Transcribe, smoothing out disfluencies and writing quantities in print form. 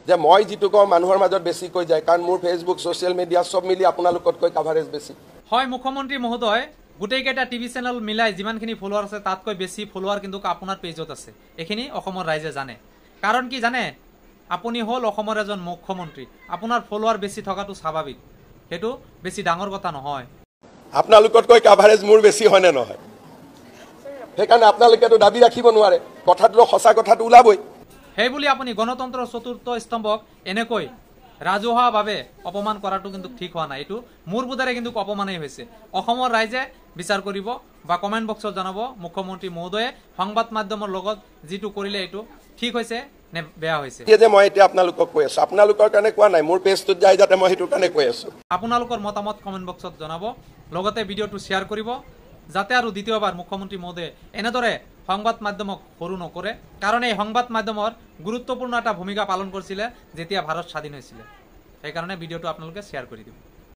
যে মই যেটো কওঁ মানুহৰ মাজত বেছি কৈ যায়, কাৰণ মোৰ ফেচবুক ছ'চিয়েল মিডিয়া সব মিলি আপোনালোকতকৈ কাভাৰেজ বেছি। হয় মুখ্যমন্ত্ৰী মহোদয়, গোটেইকেইটা টিভি চেনেল মিলাই যিমানখিনি ফলোৱাৰ আছে তাতকৈ বেছি ফলোৱাৰ কিন্তু আপোনাৰ পেজত আছে। এইখিনি অসমৰ ৰাইজে জানে। কাৰণ কি জানে, আপুনি হ'ল অসমৰ এজন মুখ্যমন্ত্ৰী, আপোনাৰ ফলোৱাৰ বেছি থকাটো স্বাভাৱিক, সেইটো বেছি ডাঙৰ কথা নহয়। আপোনালোকতকৈ কাভাৰেজ মোৰ বেছি হয়নে নহয়? সেইকাৰণে আপোনালোকেতো দাবী ৰাখিব নোৱাৰে, কথাটো সঁচা কথাটো ওলাবই। সেইবুলি আপুনি গণতন্ত্ৰৰ চতুৰ্থ স্তম্ভক এনেকৈ ৰাজহুৱাভাৱে অপমান কৰাটো কিন্তু ঠিক হোৱা নাই। এইটো মোৰ বোধেৰে কিন্তু অপমানেই হৈছে। অসমৰ ৰাইজে বিচাৰ কৰিব বা কমেণ্ট বক্সত জনাব মুখ্যমন্ত্ৰী মহোদয়ে সংবাদ মাধ্যমৰ লগত যিটো কৰিলে এইটো ঠিক হৈছে নে বেয়া হৈছে। যে মই এতিয়া আপোনালোকক কৈ আছো, আপোনালোকৰ কাৰণে কোৱা নাই, মোৰ পেজটোত যাই যাতে মই সেইটো কাৰণে কৈ আছো। আপোনালোকৰ মতামত কমেণ্ট বক্সত জনাব, লগতে ভিডিঅ'টো শ্বেয়াৰ কৰিব, যাতে আৰু দ্বিতীয়বাৰ মুখ্যমন্ত্ৰী মহোদয়ে এনেদৰে সংবাদ মাধ্যমক সৰু নকৰে। কাৰণ এই সংবাদ মাধ্যমৰ গুৰুত্বপূৰ্ণ এটা ভূমিকা পালন কৰিছিলে যেতিয়া ভাৰত স্বাধীন হৈছিলে। সেইকাৰণে ভিডিঅ'টো আপোনালোকে শ্বেয়াৰ কৰি দিব।